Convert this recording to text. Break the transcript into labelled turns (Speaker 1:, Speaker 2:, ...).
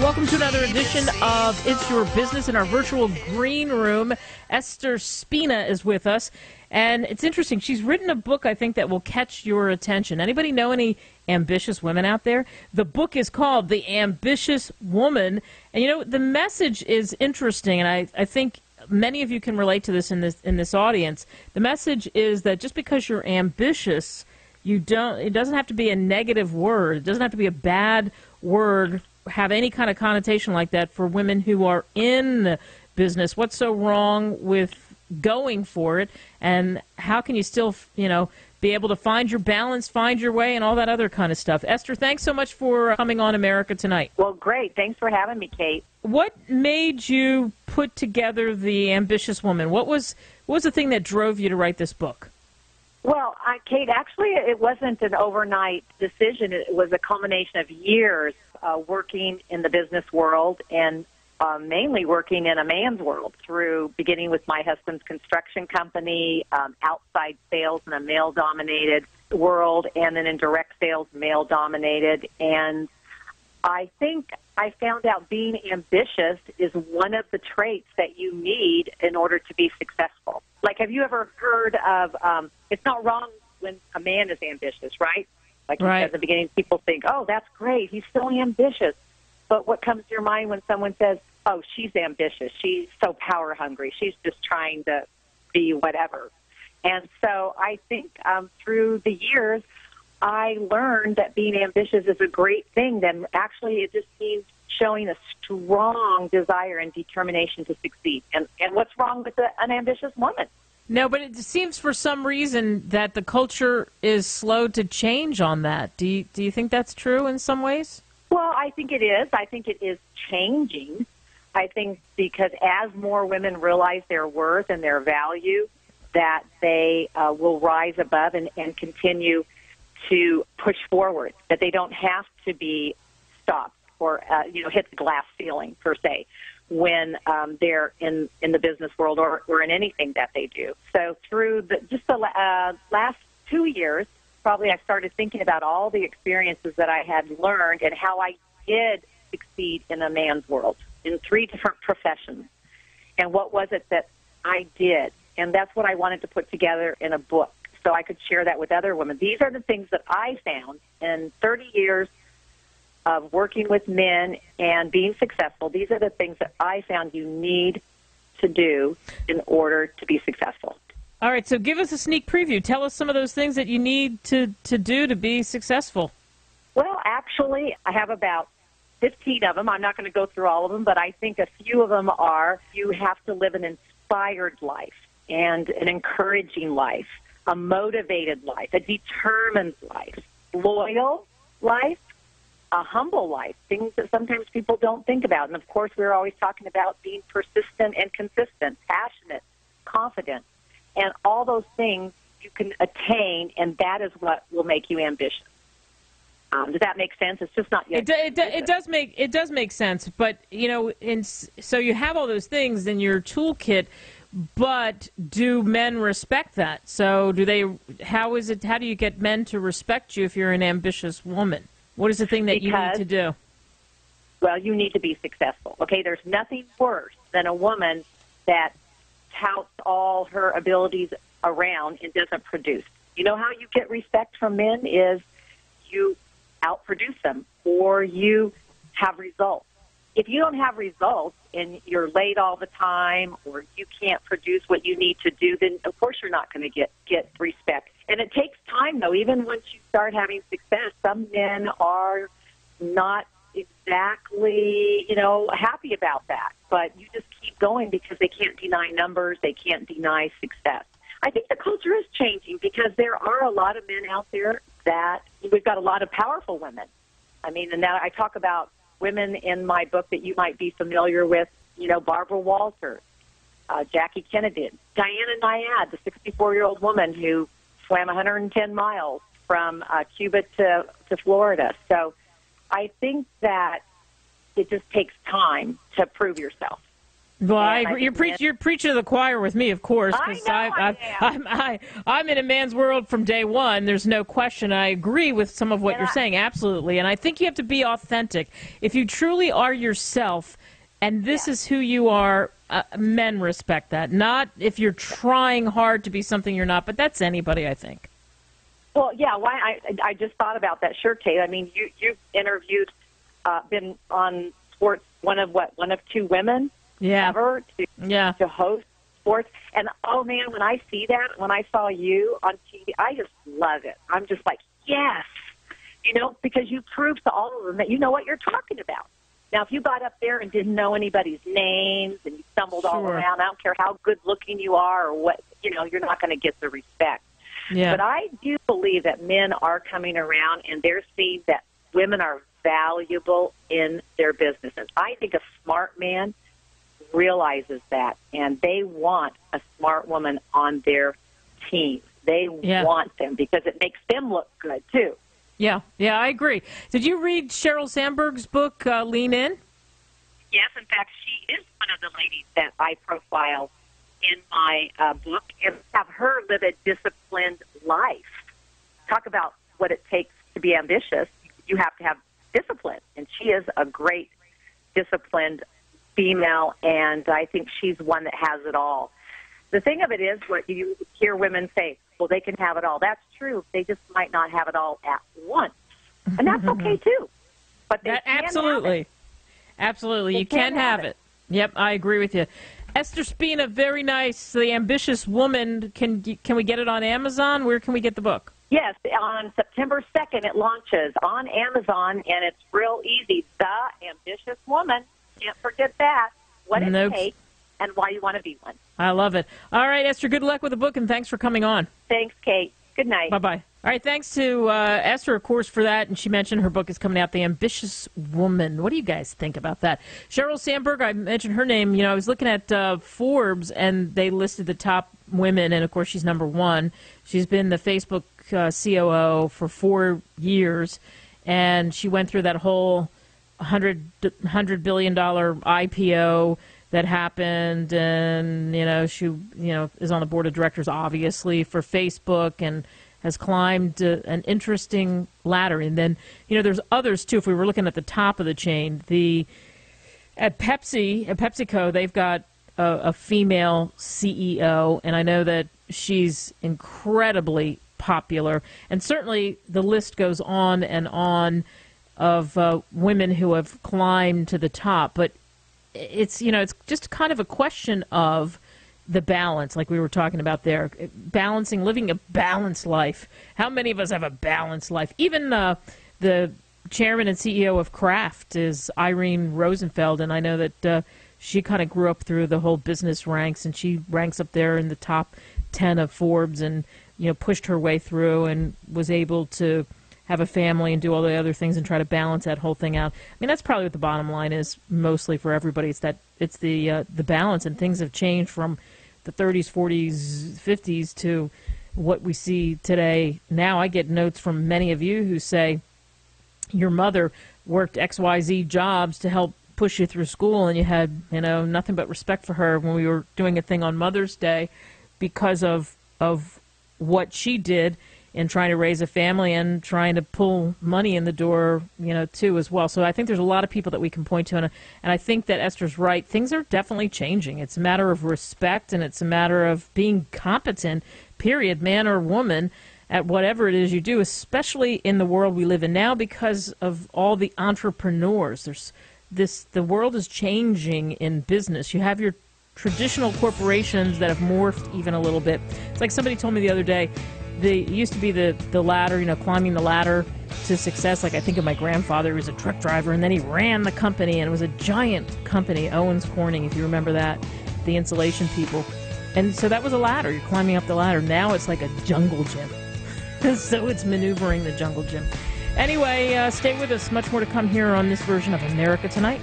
Speaker 1: Welcome to another edition of It's Your Business in our virtual green room. Esther Spina is with us, and it's interesting. She's written a book, I think, that will catch your attention. Anybody know any ambitious women out there? The book is called The Ambitious Woman, and, you know, the message is interesting, and I think many of you can relate to this in this audience. The message is that just because you're ambitious, it doesn't have to be a negative word. It doesn't have to be a bad word, have any kind of connotation like that for women who are in business. What's so wrong with going for it, and how can you still, be able to find your balance, find your way, and all that other kind of stuff? Esther, thanks so much for coming on America Tonight.
Speaker 2: Well, great. Thanks for having me, Kate.
Speaker 1: What made you put together The Ambitious Woman? What was the thing that drove you to write this book?
Speaker 2: Well, Kate, actually, it wasn't an overnight decision. It was a culmination of years working in the business world and mainly working in a man's world, through beginning with my husband's construction company, outside sales in a male-dominated world, and then in direct sales, male-dominated. And I think I found out being ambitious is one of the traits that you need in order to be successful. Like, have you ever heard of, it's not wrong when a man is ambitious, right? Like you said at the beginning, people think, oh, that's great, he's so ambitious. But what comes to your mind when someone says, oh, she's ambitious, she's so power hungry, she's just trying to be whatever? And so I think through the years, I learned that being ambitious is a great thing. Then actually it just means showing a strong desire and determination to succeed. And what's wrong with an ambitious woman?
Speaker 1: No, but it seems for some reason that the culture is slow to change on that. Do you think that's true in some ways?
Speaker 2: Well, I think it is. I think it is changing. I think because as more women realize their worth and their value, that they will rise above and continue to push forward, that they don't have to be stopped or hit the glass ceiling, per se, when they're in the business world or in anything that they do. So through the last 2 years, probably I started thinking about all the experiences that I had learned and how I did succeed in a man's world in 3 different professions. And what was it that I did? And that's what I wanted to put together in a book so I could share that with other women. These are the things that I found in 30 years of working with men and being successful. These are the things that I found you need to do in order to be successful.
Speaker 1: All right, so give us a sneak preview. Tell us some of those things that you need to do to be successful.
Speaker 2: Well, actually, I have about 15 of them. I'm not going to go through all of them, but I think a few of them are: you have to live an inspired life and an encouraging life, a motivated life, a determined life, loyal life, a humble life, things that sometimes people don't think about. And, of course, we're always talking about being persistent and consistent, passionate, confident. And all those things you can attain, and that is what will make you ambitious. Does that make sense? It's just not yet.
Speaker 1: It does make sense. But, so you have all those things in your toolkit, but do men respect that? So how do you get men to respect you if you're an ambitious woman? What is the thing that you need to do?
Speaker 2: Well, you need to be successful. Okay, there's nothing worse than a woman that touts all her abilities around and doesn't produce. You know how you get respect from men is you outproduce them or you have results. If you don't have results and you're late all the time or you can't produce what you need to do, then of course you're not going to get respect. And it takes time, though. Even once you start having success, some men are not exactly, happy about that. But you just keep going because they can't deny numbers. They can't deny success. I think the culture is changing because there are a lot of men out there that we've got a lot of powerful women. I mean, and now I talk about women in my book that you might be familiar with, Barbara Walters, Jackie Kennedy, Diana Nyad, the 64-year-old woman who swam 110 miles from Cuba to Florida. So I think that it just takes time to prove yourself.
Speaker 1: Well, I
Speaker 2: And
Speaker 1: agree.
Speaker 2: think
Speaker 1: You're preaching to the choir with me, of course, because
Speaker 2: I am.
Speaker 1: I'm in a man's world from day one. There's no question. I agree with some of what you're saying, absolutely. And I think you have to be authentic. If you truly are yourself, and this is who you are, men respect that. Not if you're trying hard to be something you're not, but that's anybody, I think.
Speaker 2: Well, yeah. Why? I just thought about that. Sure, Kate. I mean, you've interviewed, been on sports. One of two women. Ever to host sports. And, oh, man, when I see that, when I saw you on TV, I just love it. I'm just like, yes, because you proved to all of them that you know what you're talking about. Now, if you got up there and didn't know anybody's names and you stumbled all around, I don't care how good-looking you are or what, you're not going to get the respect.
Speaker 1: Yeah.
Speaker 2: But I do believe that men are coming around and they're seeing that women are valuable in their businesses. I think a smart man realizes that, and they want a smart woman on their team. They want them because it makes them look good, too.
Speaker 1: Yeah, I agree. Did you read Sheryl Sandberg's book, Lean In?
Speaker 2: Yes, in fact, she is one of the ladies that I profile in my book and have her live a disciplined life. Talk about what it takes to be ambitious. You have to have discipline, and she is a great disciplined female, and I think she's one that has it all. The thing of it is, what you hear women say, well, they can have it all. That's true. They just might not have it all at once. And that's okay, too. But they can
Speaker 1: absolutely.
Speaker 2: have it.
Speaker 1: Absolutely. You can have it. Yep, I agree with you. Esther Spina, very nice. The Ambitious Woman. Can we get it on Amazon? Where can we get the book?
Speaker 2: Yes, on September 2nd, it launches on Amazon, and it's real easy. The Ambitious Woman. Can't forget that. What it takes and why you want to be one.
Speaker 1: I love it. All right, Esther, good luck with the book, and thanks for coming on.
Speaker 2: Thanks, Kate. Good night.
Speaker 1: Bye-bye. All right, thanks to Esther, of course, for that. And she mentioned her book is coming out, The Ambitious Woman. What do you guys think about that? Sheryl Sandberg, I mentioned her name. I was looking at Forbes, and they listed the top women, and, of course, she's number one. She's been the Facebook COO for 4 years, and she went through that whole $100 billion IPO that happened, and she is on the board of directors obviously for Facebook and has climbed an interesting ladder. And then there's others too. If we were looking at the top of the chain, at PepsiCo, they've got a female CEO, and I know that she's incredibly popular. And certainly the list goes on and on of women who have climbed to the top, but it's just kind of a question of the balance, like we were talking about there, living a balanced life. How many of us have a balanced life? Even the chairman and CEO of Kraft is Irene Rosenfeld, and I know that she kind of grew up through the whole business ranks, and she ranks up there in the top 10 of Forbes, and pushed her way through and was able to have a family and do all the other things and try to balance that whole thing out. I mean, that's probably what the bottom line is mostly for everybody. It's the balance, and things have changed from the 30s, 40s, 50s to what we see today. Now I get notes from many of you who say your mother worked XYZ jobs to help push you through school, and you had nothing but respect for her when we were doing a thing on Mother's Day because of what she did in trying to raise a family and trying to pull money in the door, too, as well. So I think there's a lot of people that we can point to, and I think that Esther's right. Things are definitely changing. It's a matter of respect, and it's a matter of being competent, period, man or woman, at whatever it is you do, especially in the world we live in now because of all the entrepreneurs. The world is changing in business. You have your traditional corporations that have morphed even a little bit. It's like somebody told me the other day, it used to be the ladder, climbing the ladder to success. Like I think of my grandfather, who was a truck driver, and then he ran the company, and it was a giant company, Owens Corning, if you remember that, the insulation people. And so that was a ladder. You're climbing up the ladder. Now it's like a jungle gym. So it's maneuvering the jungle gym. Anyway, stay with us. Much more to come here on this version of America Tonight.